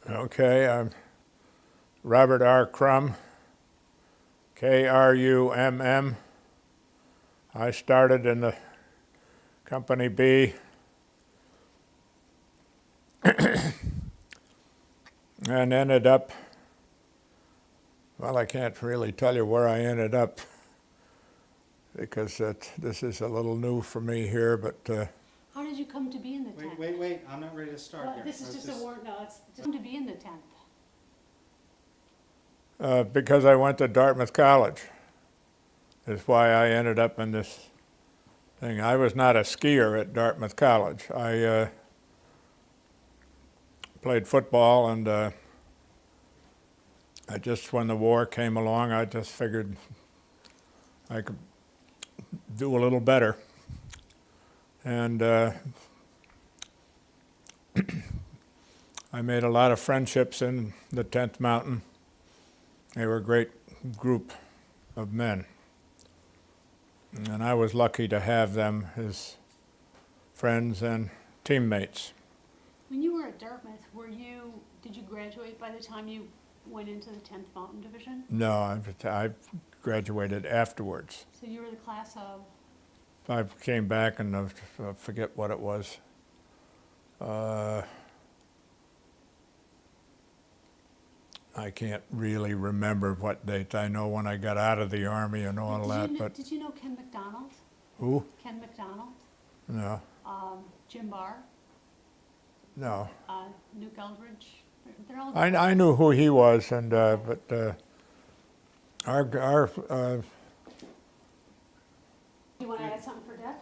Okay, I'm Robert R. Krumm, K-R-U-M-M. I started in the Company B and ended up, well, I can't really tell you where I ended up because this is a little new for me here, but How did you come to be in the 10th? Wait, I'm not ready to start Well, here. this is just a word, no, it's just to be in the 10th. because I went to Dartmouth College is why I ended up in this thing. I was not a skier at Dartmouth College. I played football, and I just, when the war came along, I just figured I could do a little better. And I made a lot of friendships in the 10th Mountain. They were a great group of men. And I was lucky to have them as friends and teammates. When you were at Dartmouth, did you graduate by the time you went into the 10th Mountain Division? No, I graduated afterwards. So you were the class of? I came back and I forget what it was. I can't really remember what date. I know when I got out of the Army and all that, but... Did you know Ken McDonald? Who? Ken McDonald? No. Jim Barr? No. Nuke Eldridge? They're all... I knew who he was, and but our You want to add something for Deb?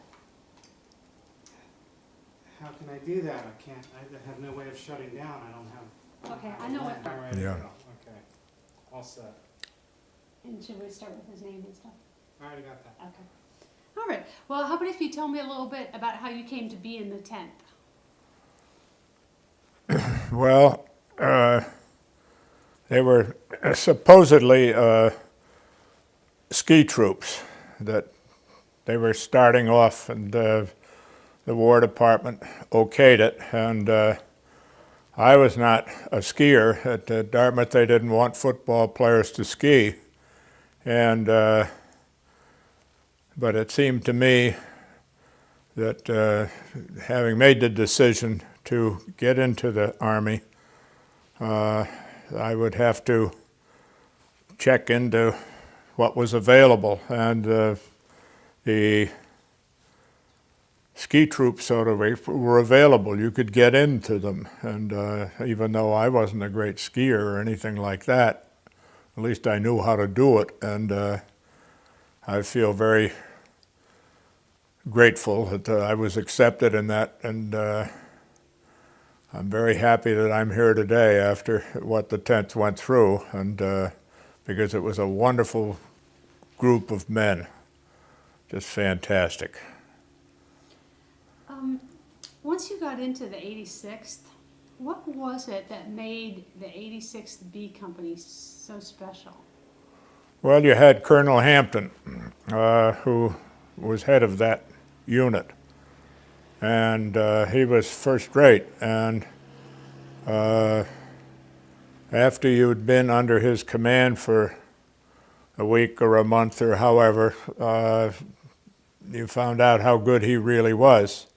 How can I do that? I can't, I have no way of shutting down. I don't have. Okay, I know what. I'm ready to Yeah. go. Okay, all set. And should we start with his name and stuff? I already got that. Okay. All right. Well, how about if you tell me a little bit about how you came to be in the 10th? well, they were supposedly ski troops that they were starting off, and the War Department okayed it, and I was not a skier. At Dartmouth, they didn't want football players to ski, and but it seemed to me that having made the decision to get into the Army, I would have to check into what was available, and the ski troops sort of were available. You could get into them, and even though I wasn't a great skier or anything like that, at least I knew how to do it, and I feel very grateful that I was accepted in that, and I'm very happy that I'm here today after what the 10th went through, and because it was a wonderful group of men, just fantastic. Once you got into the 86th, what was it that made the 86th B Company so special? Well, you had Colonel Hampton, who was head of that unit, and he was first rate, and after you'd been under his command for a week or a month or however, you found out how good he really was.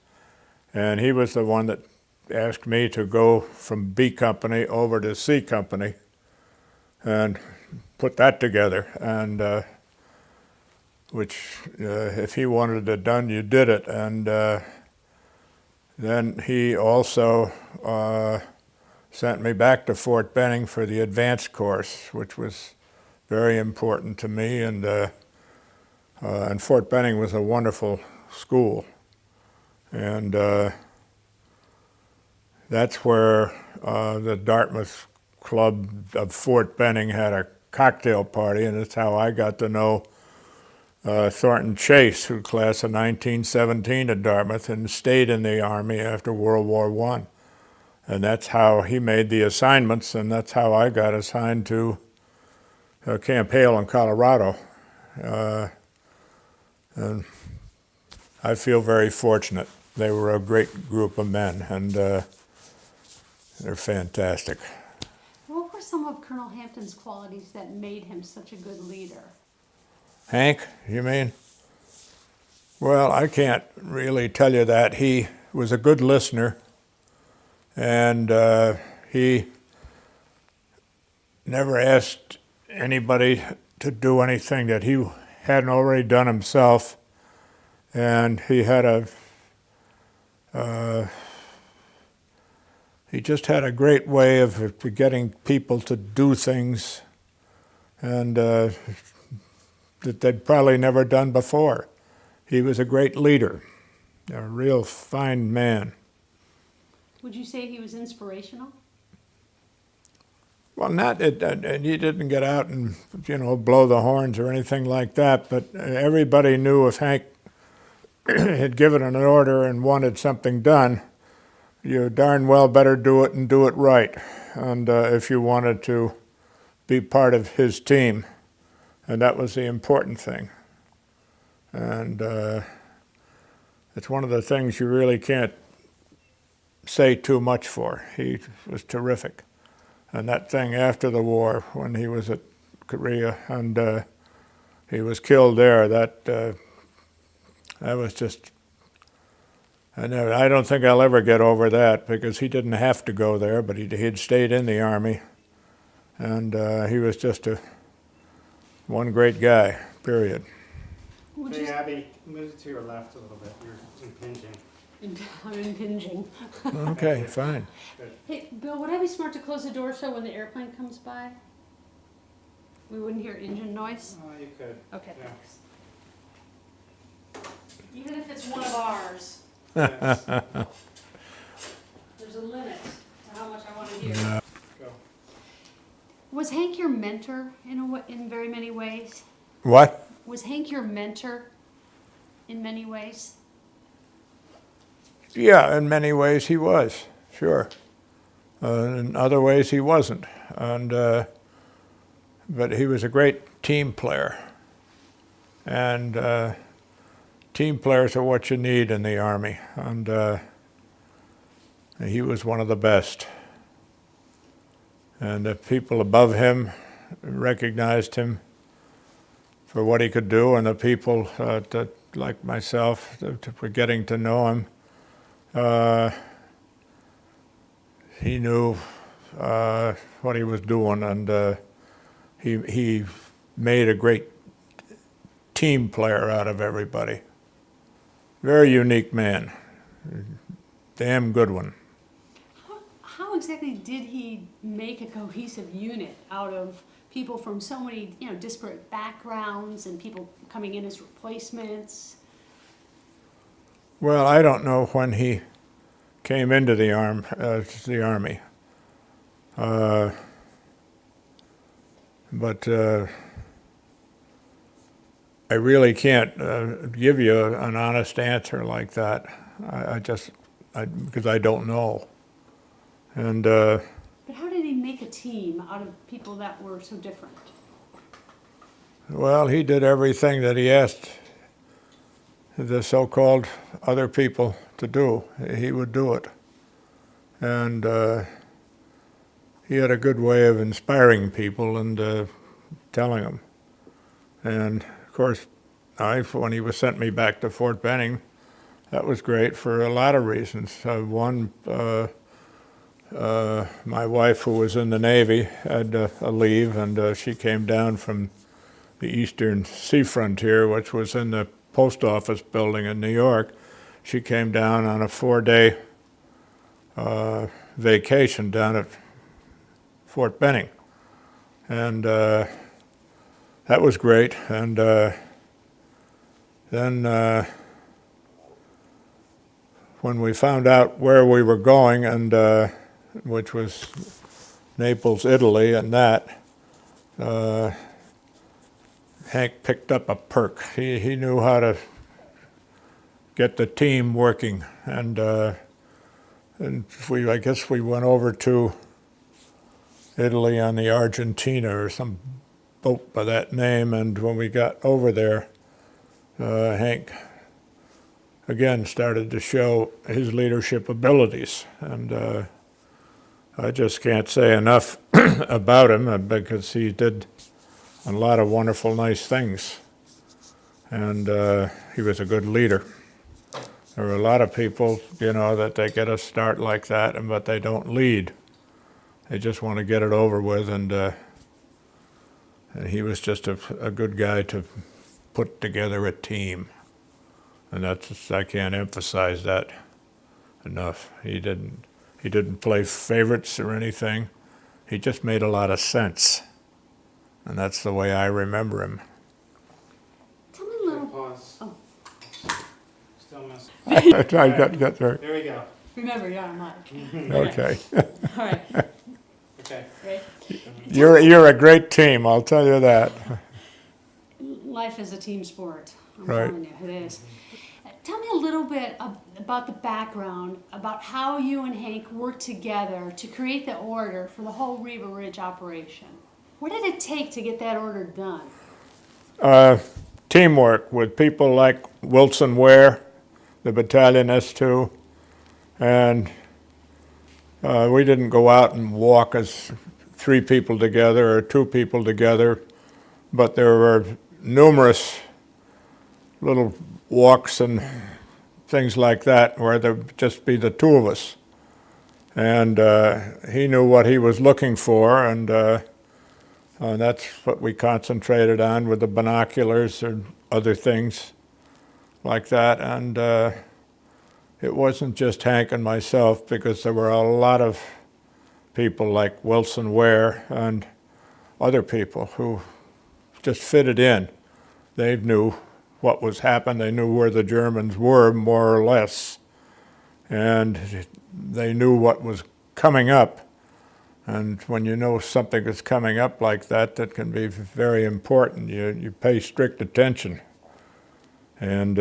And he was the one that asked me to go from B Company over to C Company and put that together. And which, if he wanted it done, you did it. And then he also sent me back to Fort Benning for the advanced course, which was very important to me. And Fort Benning was a wonderful school. And that's where the Dartmouth Club of Fort Benning had a cocktail party, and that's how I got to know Thornton Chase, who class of 1917 at Dartmouth and stayed in the Army after World War I. And that's how he made the assignments, and that's how I got assigned to Camp Hale in Colorado. And I feel very fortunate. They were a great group of men, and they're fantastic. some of Colonel Hampton's qualities that made him such a good leader? Hank, you mean? Well, I can't really tell you that. He was a good listener, and he never asked anybody to do anything that he hadn't already done himself, and he just had a great way of getting people to do things, and that they'd probably never done before. He was a great leader, a real fine man. Would you say he was inspirational? Well, and he didn't get out and, blow the horns or anything like that, but everybody knew if Hank had given an order and wanted something done, you darn well better do it and do it right, and if you wanted to be part of his team, and that was the important thing. And it's one of the things you really can't say too much for. He was terrific. And that thing after the war, when he was at Korea and he was killed there, that was just, I don't think I'll ever get over that, because he didn't have to go there, but he'd stayed in the Army. And he was just one great guy, period. Hey, Abby, move to your left a little bit. You're impinging. I'm impinging. Okay, fine. Hey, Bill, would I be smart to close the door so when the airplane comes by, we wouldn't hear engine noise? Oh, you could. Okay, Yeah. thanks. Even if it's one of ours, Yes. there's a limit to how much I want to hear. Go. Was Hank your mentor in very many ways? What? Was Hank your mentor in many ways? Yeah, in many ways he was, sure. In other ways he wasn't. And but he was a great team player. And team players are what you need in the Army. And he was one of the best. And the people above him recognized him for what he could do, and the people that, like myself, that were getting to know him, he knew what he was doing, and he made a great team player out of everybody. Very unique man, damn good one. How exactly did he make a cohesive unit out of people from so many, disparate backgrounds and people coming in as replacements? Well, I don't know when he came into the Army, but I really can't give you an honest answer like that. Because I don't know. And But how did he make a team out of people that were so different? well, he did everything that he asked the so-called other people to do. He would do it. And he had a good way of inspiring people and telling them. And of course, when he sent me back to Fort Benning, that was great for a lot of reasons. One, my wife, who was in the Navy, had a leave, and she came down from the eastern sea frontier, which was in the post office building in New York. She came down on a 4-day vacation down at Fort Benning. And that was great. And then when we found out where we were going, and which was Naples, Italy, and that, Hank picked up a perk. He knew how to get the team working, and I guess we went over to Italy on the Argentina or some boat by that name, and when we got over there, Hank again started to show his leadership abilities, and I just can't say enough about him because he did a lot of wonderful, nice things. And he was a good leader. There are a lot of people, you know, that they get a start like that, but they don't lead. They just want to get it over with, and he was just a good guy to put together a team. And that's, I can't emphasize that enough. He didn't play favorites or anything. He just made a lot of sense. And that's the way I remember him. Tell me a little. Pause. Oh. Still missing. I got there. There we go. Remember, you're on mic. Okay. All right. Okay. Ready? You're a great team, I'll tell you that. Life is a team sport. I'm Right. telling you, it is. Tell me a little bit about the background, about how you and Hank worked together to create the order for the whole Riva Ridge operation. What did it take to get that order done? Teamwork with people like Wilson Ware, the battalion S2, and we didn't go out and walk as 3 people together or 2 people together, but there were numerous little walks and things like that where there'd just be the 2 of us. And he knew what he was looking for, and that's what we concentrated on with the binoculars and other things like that. And it wasn't just Hank and myself, because there were a lot of people like Wilson Ware and other people who just fitted in. They knew what was happening. They knew where the Germans were, more or less. And they knew what was coming up. And when you know something is coming up like that, that can be very important. You pay strict attention. And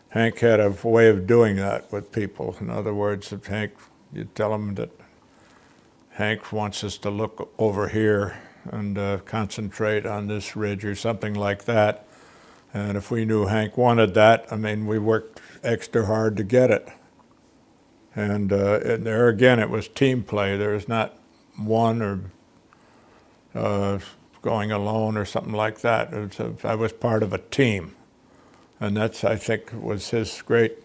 Hank had a way of doing that with people. In other words, if Hank, you tell him that Hank wants us to look over here and concentrate on this ridge or something like that. And if we knew Hank wanted that, I mean, we worked extra hard to get it. And there again, it was team play. There was not one or going alone or something like that. I was part of a team. And that's, I think, was his great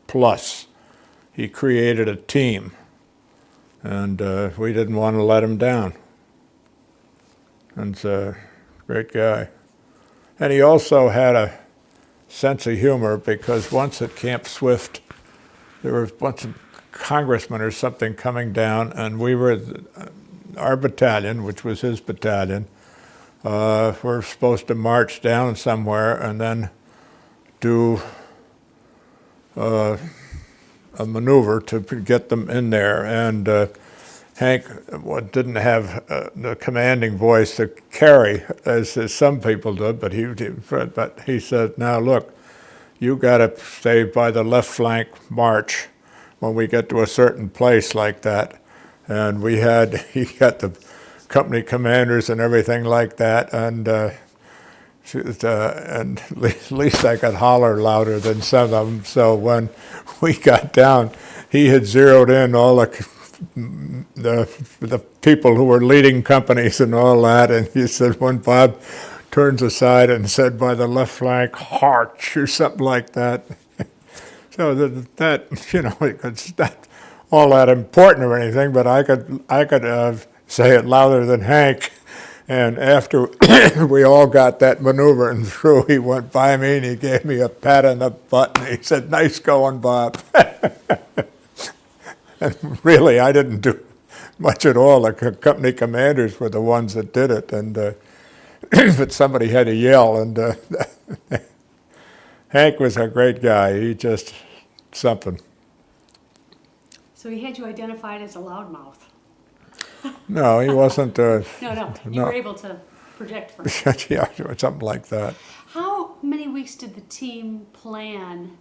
plus. He created a team, and we didn't want to let him down. And he's a great guy. And he also had a sense of humor, because once at Camp Swift, there was a bunch of congressmen or something coming down, and we were, our battalion, which was his battalion, we're supposed to march down somewhere and then do a maneuver to get them in there. And Hank didn't have the commanding voice to carry as some people did, but he said, "Now look, you got to stay by the left flank march when we get to a certain place like that." And he got the company commanders and everything like that, and at least I could holler louder than some of them. So when we got down, he had zeroed in all the people who were leading companies and all that, and he said, when Bob turns aside and said, "By the left flank, march," or something like that. So that you know, it's not all that important or anything, but I could say it louder than Hank. And after we all got that maneuver and through, he went by me and he gave me a pat on the butt and he said, "Nice going, Bob." And really, I didn't do much at all. The company commanders were the ones that did it, and but somebody had to yell. And Hank was a great guy. He just something. So he had you identified as a loudmouth. No, he wasn't. No, you No. were able to project for him. Yeah, something like that. How many weeks did the team plan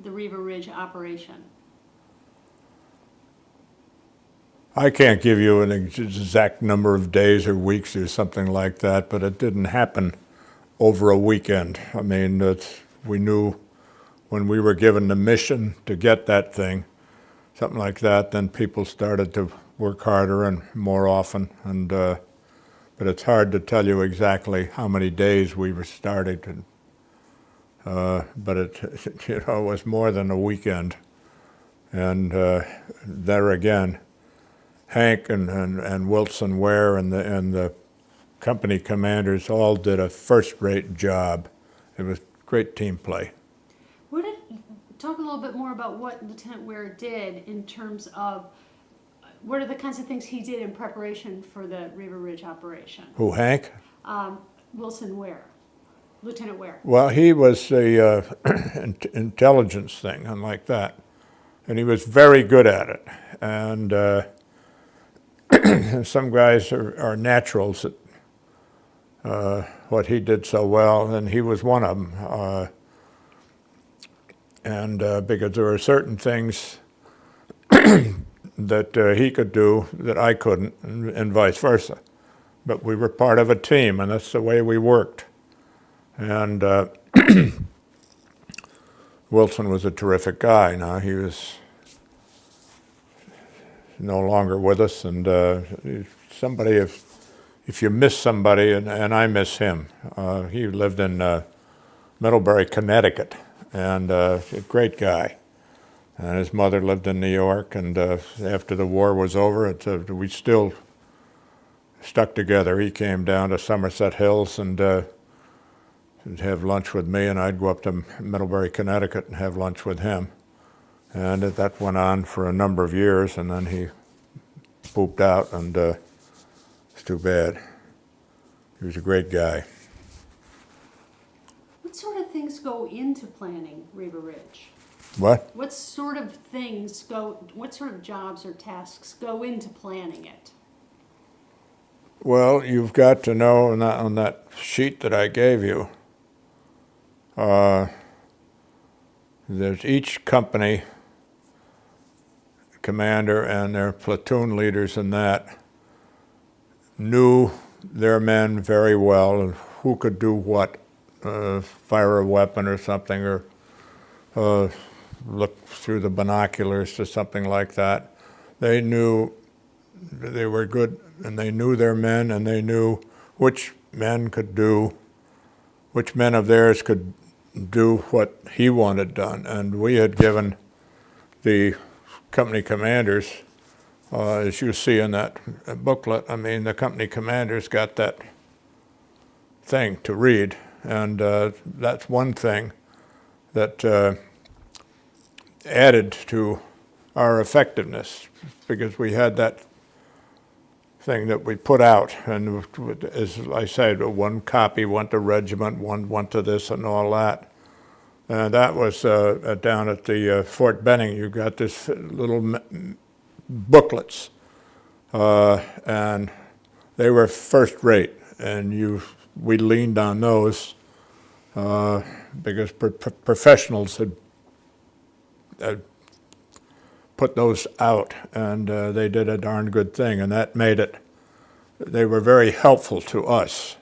the Riva Ridge operation? I can't give you an exact number of days or weeks or something like that, but it didn't happen over a weekend. I mean, we knew when we were given the mission to get that thing, something like that, then people started to work harder and more often, and but it's hard to tell you exactly how many days we were started. And, but it was more than a weekend. And there again, Hank and Wilson Ware and the company commanders all did a first-rate job. It was great team play. Talk a little bit more about what Lieutenant Ware did in terms of what are the kinds of things he did in preparation for the River Ridge operation? Who, Hank? Wilson Ware, Lieutenant Ware. Well, he was the intelligence thing and like that, and he was very good at it. And some guys are naturals at what he did so well, and he was one of them. And because there were certain things that he could do that I couldn't, and vice versa. But we were part of a team, and that's the way we worked. And Wilson was a terrific guy. Now he was no longer with us, and somebody, if you miss somebody, and I miss him, he lived in Middlebury, Connecticut, and a great guy. And his mother lived in New York, and after the war was over, we still stuck together. He came down to Somerset Hills and would have lunch with me, and I'd go up to Middlebury, Connecticut and have lunch with him. And that went on for a number of years, and then he pooped out, and it's too bad. He was a great guy. What sort of things go into planning River Ridge? What? What sort of jobs or tasks go into planning it? Well, you've got to know on that sheet that I gave you, there's each company commander and their platoon leaders and that knew their men very well and who could do what, fire a weapon or something, or look through the binoculars to something like that. They knew they were good, and they knew their men, and they knew which men of theirs could do what he wanted done. And we had given the company commanders, as you see in that booklet, I mean, the company commanders got that thing to read, and that's one thing that added to our effectiveness, because we had that thing that we put out, and as I said, one copy went to regiment, one went to this and all that. And that was down at the Fort Benning. You got this little booklets, and they were first rate, and we leaned on those because professionals had put those out, and they did a darn good thing, and that made it, they were very helpful to us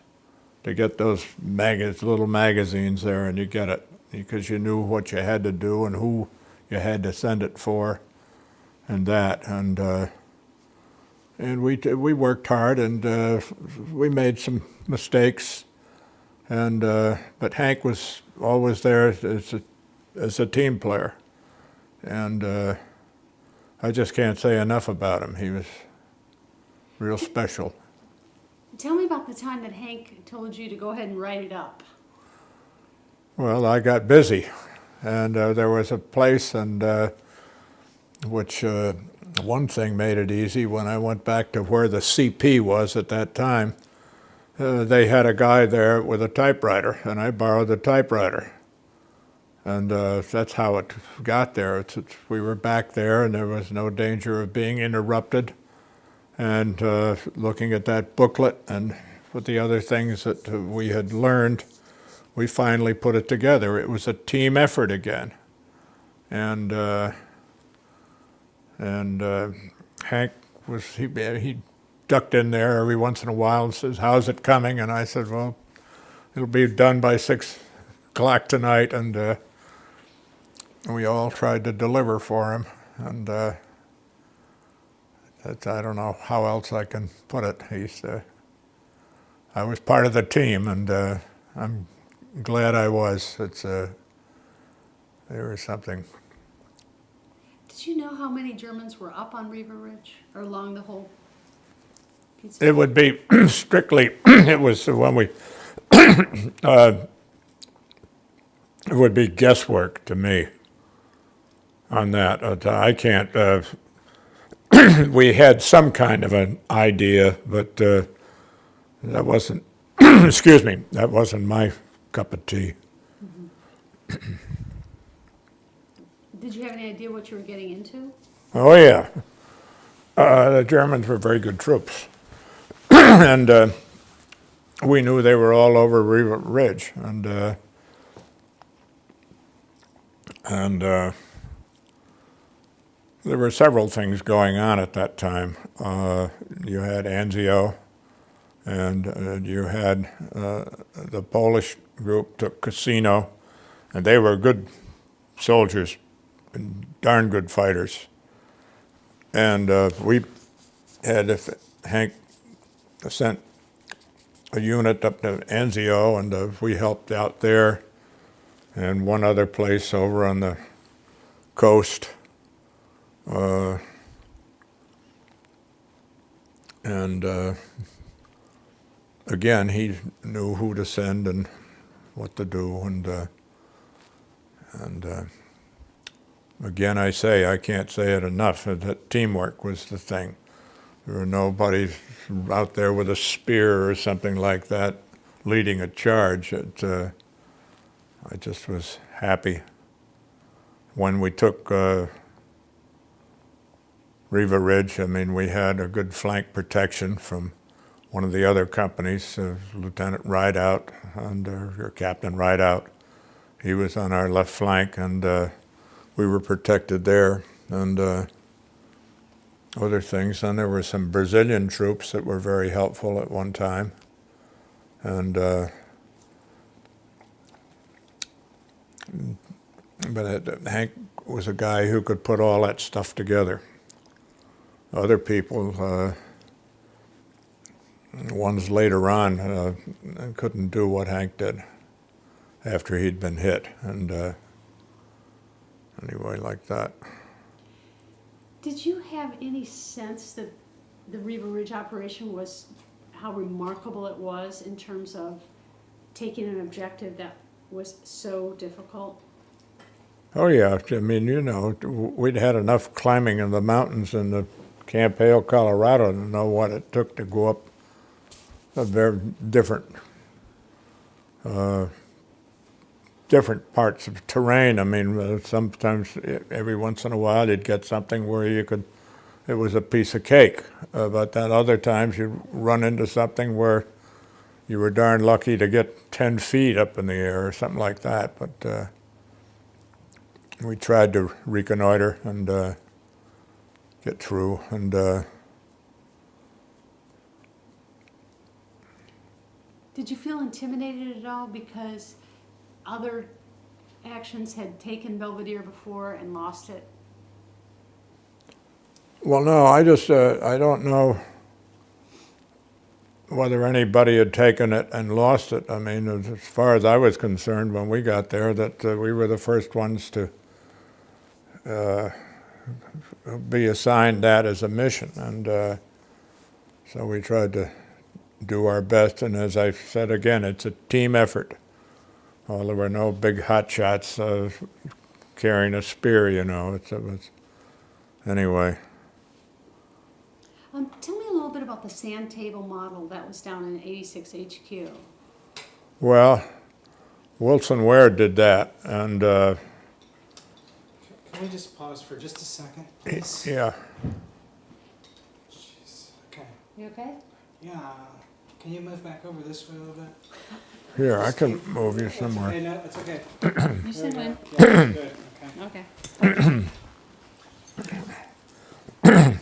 to get those little magazines there, and you get it, because you knew what you had to do and who you had to send it for, and that, and we worked hard, and we made some mistakes, and but Hank was always there as a team player, and I just can't say enough about him. He was real special. Tell me about the time that Hank told you to go ahead and write it up. Well, I got busy, and there was a place, and which one thing made it easy. When I went back to where the CP was at that time, they had a guy there with a typewriter, and I borrowed the typewriter. And that's how it got there. We were back there, and there was no danger of being interrupted. And looking at that booklet and with the other things that we had learned, we finally put it together. It was a team effort again. And Hank he ducked in there every once in a while and says, "How's it coming?" And I said, "Well, it'll be done by 6 o'clock tonight." And we all tried to deliver for him, and I don't know how else I can put it. I was part of the team, and I'm glad I was. There was something. Did you know how many Germans were up on Riva Ridge or along the whole piece? It would be strictly, it was when we, it would be guesswork to me on that. I can't, we had some kind of an idea, but that wasn't, excuse me, that wasn't my cup of tea. Did you have any idea what you were getting into? Oh, yeah. The Germans were very good troops. And we knew they were all over Riva Ridge. And there were several things going on at that time. You had Anzio, and you had the Polish group took Casino, and they were good soldiers and darn good fighters. And we had, Hank sent a unit up to Anzio, and we helped out there, and one other place over on the coast. Again, he knew who to send and what to do, and again, I can't say it enough, that teamwork was the thing. There were nobody out there with a spear or something like that leading a charge. I just was happy. When we took Riva Ridge, I mean, we had a good flank protection from one of the other companies, Lieutenant Rideout, or Captain Rideout. He was on our left flank, and we were protected there, and other things. Then there were some Brazilian troops that were very helpful at one time, and but Hank was a guy who could put all that stuff together. Other people, ones later on, couldn't do what Hank did after he'd been hit, and anyway, like that. Did you have any sense that the Riva Ridge operation was, how remarkable it was in terms of taking an objective that was so difficult? Oh yeah, I mean, you know, we'd had enough climbing in the mountains in the Camp Hale, Colorado to know what it took to go up a very different parts of terrain. I mean, sometimes every once in a while you'd get something where it was a piece of cake, but then other times you'd run into something where you were darn lucky to get 10 feet up in the air or something like that. But we tried to reconnoiter and get through, and Did you feel intimidated at all because other actions had taken Belvedere before and lost it? well, no, I don't know whether anybody had taken it and lost it. I mean, as far as I was concerned when we got there, that we were the first ones to be assigned that as a mission, and so we tried to do our best, and as I said again, it's a team effort. Well, there were no big hotshots carrying a spear, you know. It was, anyway. Tell me a little bit about the sand table model that was down in 86 HQ. Well, Wilson Ware did that, and Can we just pause for just a second, please? yeah. Jeez. Okay. You okay? Yeah. Can you move back over this way a little bit? Here, I can move you That's somewhere. okay. No, it's okay. You There we sit go. in. Yeah, good. Okay. Okay.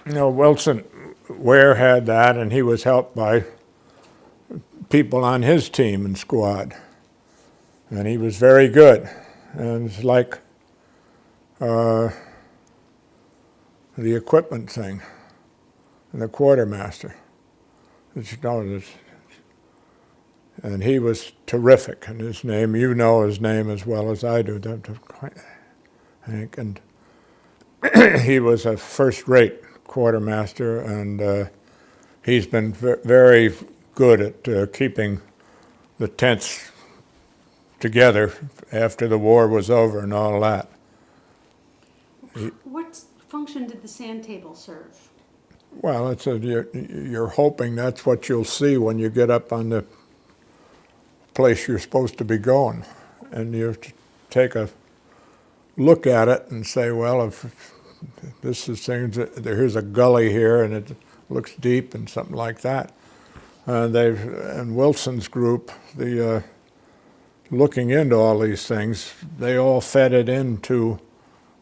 You know, Wilson Ware had that, and he was helped by people on his team and squad. And he was very good. And it's like the equipment thing, and the quartermaster. You know, and he was terrific. And his name, you know his name as well as I do, Hank. And he was a first-rate quartermaster, and he's been very good at keeping the tents together after the war was over and all that. What function did the sand table serve? Well, you're hoping that's what you'll see when you get up on the place you're supposed to be going. And you have to take a look at it and say, well, if this is things, here's a gully here and it looks deep and something like that. And Wilson's group, looking into all these things, they all fed it into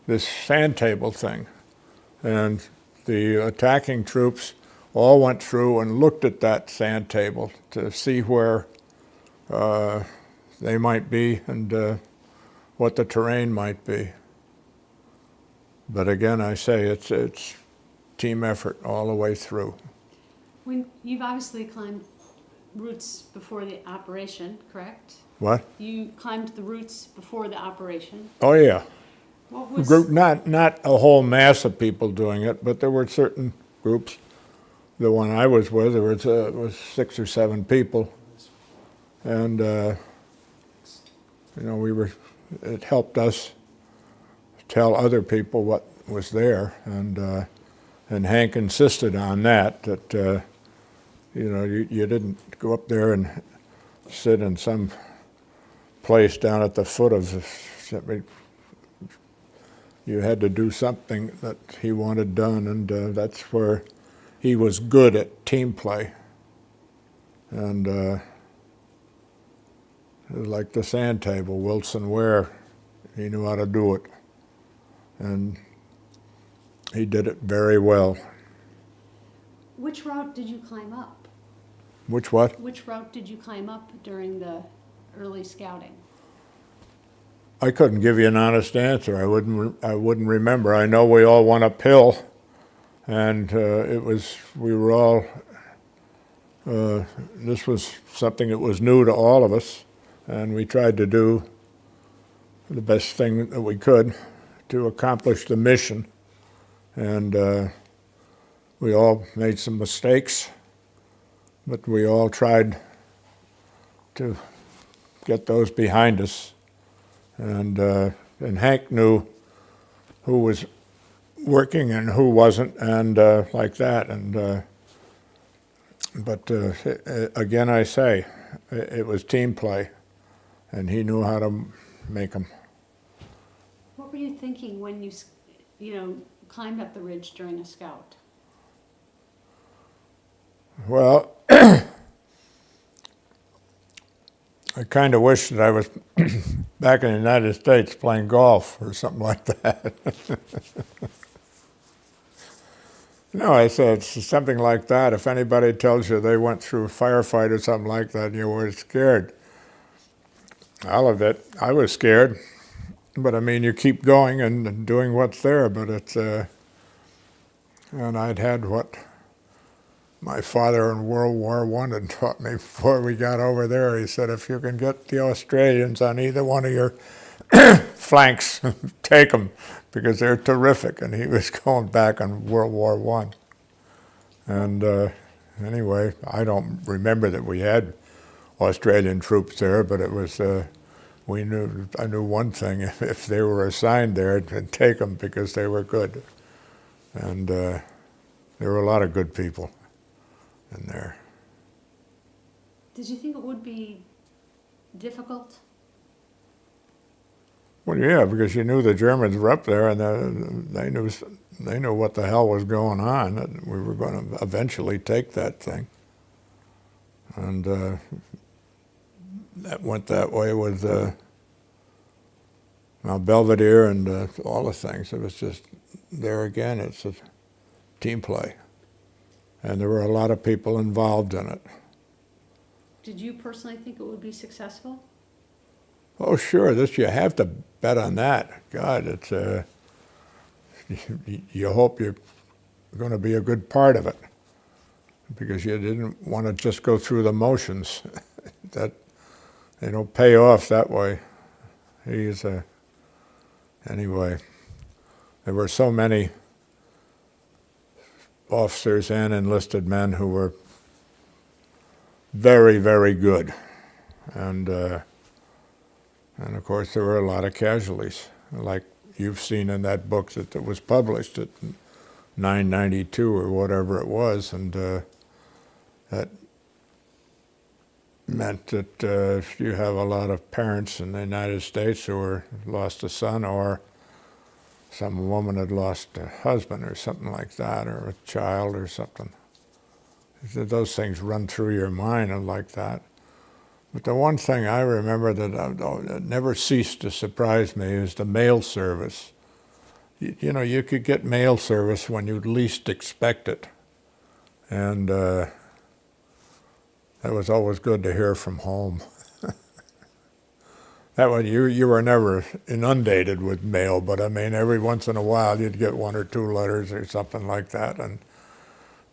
this sand table thing. And the attacking troops all went through and looked at that sand table to see where they might be and what the terrain might be. But again, I say it's team effort all the way through. When you've obviously climbed routes before the operation, correct? What? You climbed the routes before the operation. Oh yeah. What was Group, not a whole mass of people doing it, but there were certain groups. The one I was with, there was 6 or 7 people, and you know, it helped us tell other people what was there, and Hank insisted on that you know, you didn't go up there and sit in some place down at the foot of you had to do something that he wanted done, and that's where he was good at team play. And it was like the sand table, Wilson Ware, he knew how to do it. And he did it very well. Which route did you climb up? Which what? Which route did you climb up during the early scouting? I couldn't give you an honest answer. I wouldn't remember. I know we all went uphill, and we were all. This was something that was new to all of us, and we tried to do the best thing that we could to accomplish the mission. And we all made some mistakes, but we all tried to get those behind us. And Hank knew who was working and who wasn't, and like that. And but again, I say, it was team play, and he knew how to make them. What were you thinking when you climbed up the ridge during a scout? Well, I kind of wish that I was back in the United States playing golf or something like that. No, I said it's something like that. If anybody tells you they went through a firefight or something like that, you were scared. All of it, I was scared. But I mean, you keep going and doing what's there, but it's, and I'd had what my father in World War I had taught me before we got over there. He said, if you can get the Australians on either one of your flanks, take them, because they're terrific. And he was going back on World War I. And anyway, I don't remember that we had Australian troops there, but it was, I knew one thing, if they were assigned there, I'd take them because they were good. And there were a lot of good people in there. Did you think it would be difficult? Well, yeah, because you knew the Germans were up there, and they knew what the hell was going on, and we were going to eventually take that thing. And that went that way with Mount Belvedere and all the things. It was just, there again, it's a team play. And there were a lot of people involved in it. Did you personally think it would be successful? Oh, sure, you have to bet on that. God, it's, you hope you're going to be a good part of it, because you didn't want to just go through the motions. That they don't pay off that way. Anyway, there were so many officers and enlisted men who were very, very good. And of course there were a lot of casualties, like you've seen in that book that was published at 992 or whatever it was, and that meant that you have a lot of parents in the United States who were lost a son, or some woman had lost a husband or something like that, or a child or something. Those things run through your mind like that. But the one thing I remember that never ceased to surprise me is the mail service. You know, you could get mail service when you'd least expect it. And that was always good to hear from home. That way you were never inundated with mail, but I mean, every once in a while you'd get one or two letters or something like that, and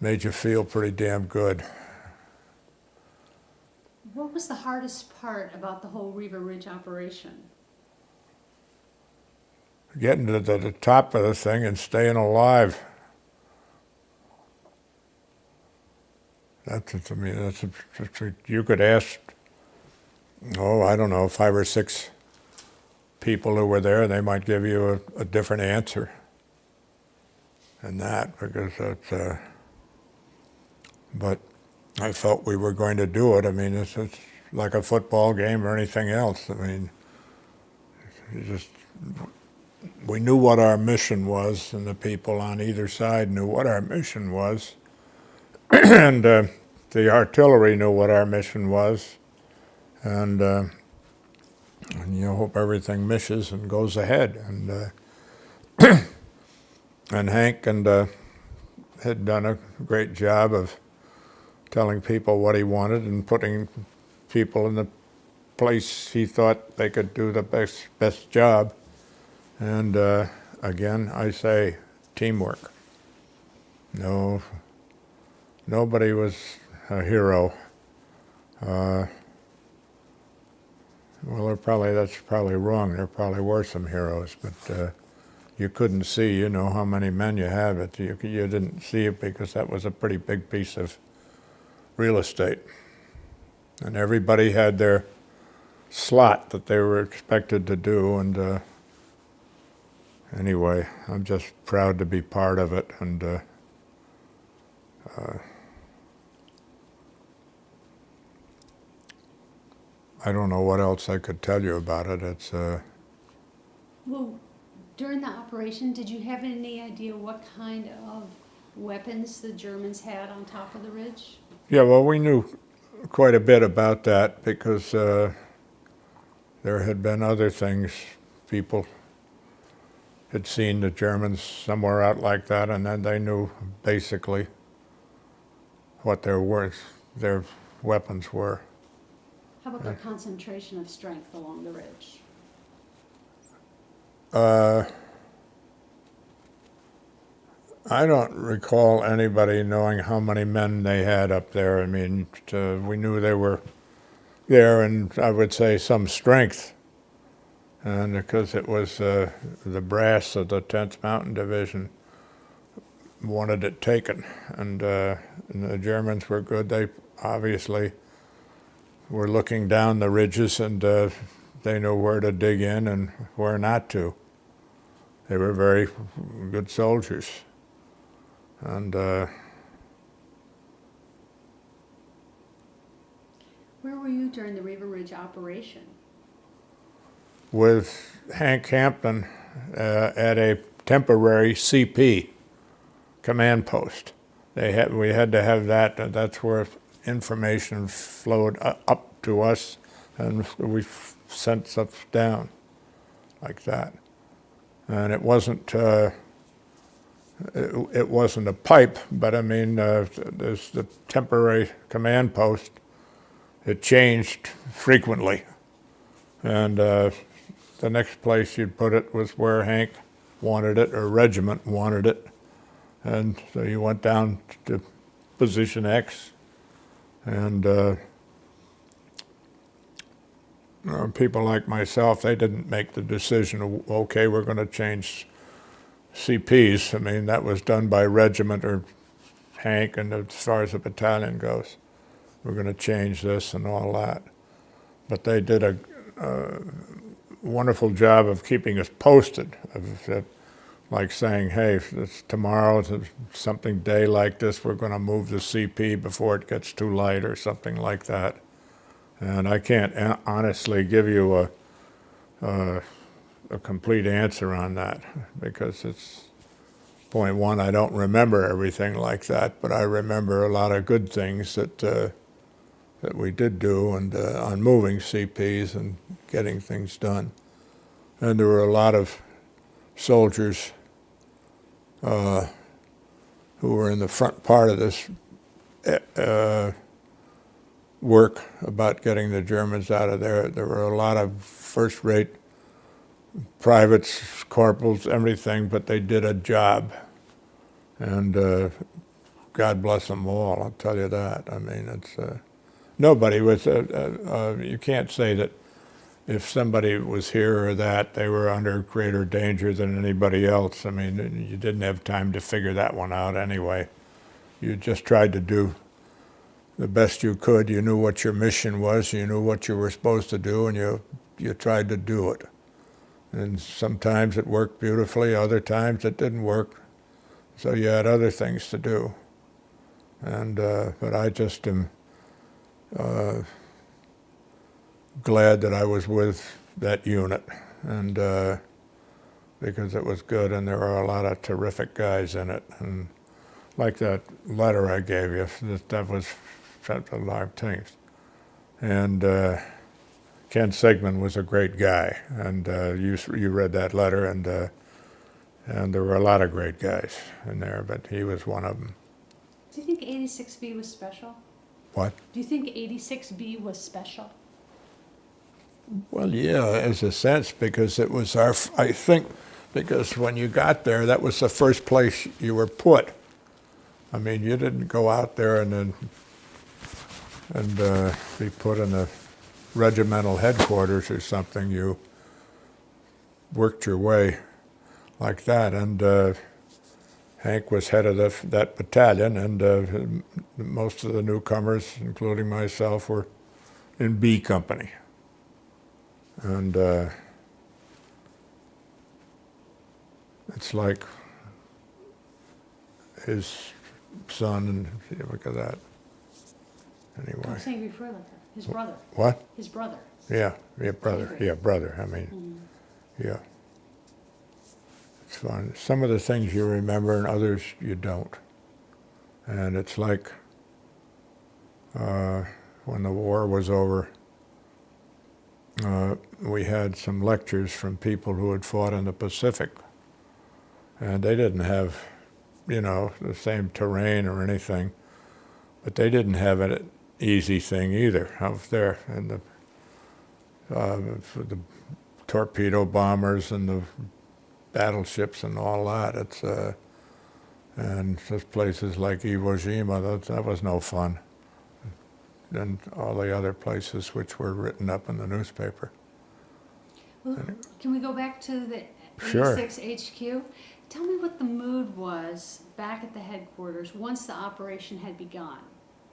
made you feel pretty damn good. What was the hardest part about the whole Riva Ridge operation? Getting to the top of the thing and staying alive. To me, you could ask, I don't know, 5 or 6 people who were there, they might give you a different answer than that, because that's, but I felt we were going to do it. I mean, it's like a football game or anything else. I mean, we knew what our mission was, and the people on either side knew what our mission was. And the artillery knew what our mission was. And you hope everything misses and goes ahead. And and Hank had done a great job of telling people what he wanted and putting people in the place he thought they could do the best job. And again, I say teamwork. Nobody was a hero. Well, that's probably wrong. There probably were some heroes, but you couldn't see, how many men you had, but you didn't see it because that was a pretty big piece of real estate. And everybody had their slot that they were expected to do, and anyway, I'm just proud to be part of it, and I don't know what else I could tell you about it. It's Well, during the operation, did you have any idea what kind of weapons the Germans had on top of the ridge? Yeah, well, we knew quite a bit about that because there had been other things. People had seen the Germans somewhere out like that, and then they knew basically what their weapons were. How about their concentration of strength along the ridge? I don't recall anybody knowing how many men they had up there. I mean, we knew they were there, and I would say some strength. And because it was the brass of the 10th Mountain Division wanted it taken, and the Germans were good. They obviously were looking down the ridges, and they knew where to dig in and where not to. They were very good soldiers. And where were you during the Riva Ridge operation? with Hank Hampton at a temporary CP command post. We had to have that, and that's where information flowed up to us, and we sent stuff down like that. And it wasn't it wasn't a pipe, but I mean, there's the temporary command post. It changed frequently, and the next place you'd put it was where Hank wanted it, or regiment wanted it. And so you went down to position X, and people like myself, they didn't make the decision, okay, we're going to change CPs. I mean, that was done by regiment or Hank, and as far as the battalion goes, we're going to change this and all that. But they did a wonderful job of keeping us posted, like saying, hey, it's tomorrow, something day like this, we're going to move the CP before it gets too light or something like that. And I can't honestly give you a complete answer on that, because it's, point one, I don't remember everything like that, but I remember a lot of good things that we did do, and on moving CPs and getting things done. And there were a lot of soldiers who were in the front part of this work about getting the Germans out of there. There were a lot of first-rate privates, corporals, everything, but they did a job. And God bless them all, I'll tell you that. I mean, it's nobody was, you can't say that if somebody was here or that, they were under greater danger than anybody else. I mean, you didn't have time to figure that one out anyway. You just tried to do the best you could. You knew what your mission was, you knew what you were supposed to do, and you tried to do it. And sometimes it worked beautifully, other times it didn't work, so you had other things to do. And but I just am glad that I was with that unit, and because it was good, and there were a lot of terrific guys in it. And like that letter I gave you, that was sent to live things. And Ken Sigmund was a great guy, and you read that letter, and there were a lot of great guys in there, but he was one of them. Do you think 86B was special? What? Do you think 86B was special? Well, yeah, as a sense, because it was I think, because when you got there, that was the first place you were put. I mean, you didn't go out there and be put in a regimental headquarters or something. You worked your way like that, and Hank was head of that battalion, and most of the newcomers, including myself, were in B Company. And it's like his son, and look at that. Anyway. I'm saying before like that. His brother. What? His brother. Yeah, brother. Yeah, brother. I mean, yeah. It's fun. Some of the things you remember, and others you don't. And it's like when the war was over, we had some lectures from people who had fought in the Pacific, and they didn't have, the same terrain or anything, but they didn't have an easy thing either out there. And for the torpedo bombers and the battleships and all that, it's and just places like Iwo Jima, that was no fun. And all the other places which were written up in the newspaper. Well, can we go back to the Sure. 86 HQ? Tell me what the mood was back at the headquarters once the operation had begun.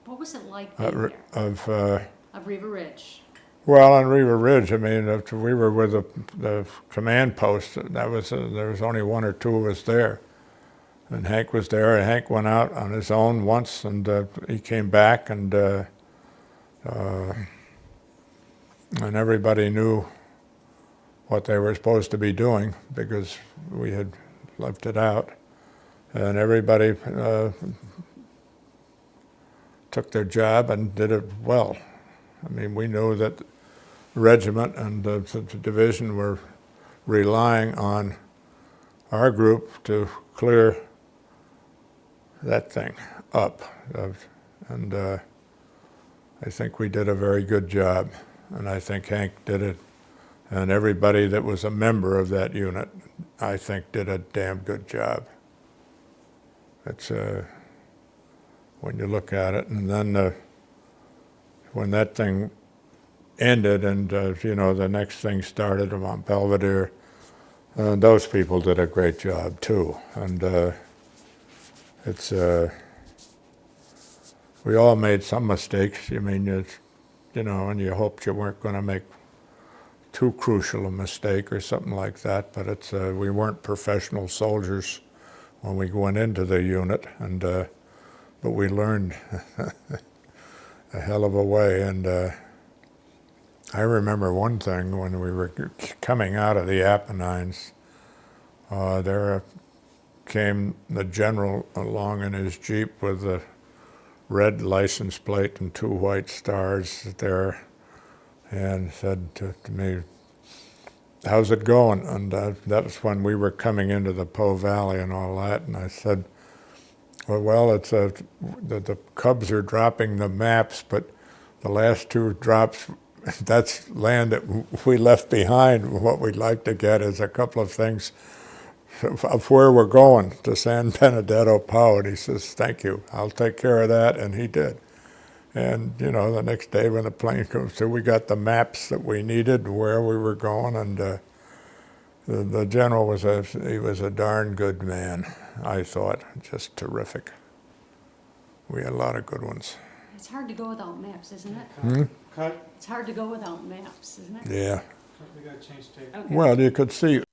What was it like being there? Of Riva Ridge. Well, on Riva Ridge, I mean, we were with the command post. There was only one or two of us there, and Hank was there. And Hank went out on his own once, and he came back, and everybody knew what they were supposed to be doing because we had left it out, and everybody took their job and did it well. I mean, we knew that the regiment and the division were relying on our group to clear that thing up, and I think we did a very good job, and I think Hank did And everybody that was a member of that unit, I think, did a damn good job. It's when you look at it, and then when that thing ended, and the next thing started on Belvedere, those people did a great job too. And it's we all made some mistakes. I mean, and you hoped you weren't going to make too crucial a mistake or something like that. But it's we weren't professional soldiers when we went into the unit, and but we learned a hell of a way. And I remember one thing when we were coming out of the Apennines. There came the general along in his Jeep with a red license plate and 2 white stars there, and said to me, "How's it going?" And that was when we were coming into the Po Valley and all that. And I said, well, it's the Cubs are dropping the maps, but the last 2 drops, that's land that we left behind. What we'd like to get is a couple of things of where we're going to San Benedetto, PO. And he says, "Thank you, I'll take care of that," and he did. And the next day when the plane comes through, we got the maps that we needed, where we were going, and the general was a darn good man, I thought, just terrific. We had a lot of good ones. It's hard to go without maps, isn't it? Cut. It's hard to go without maps, isn't it? Yeah. We gotta change tape. Okay. Well, you could see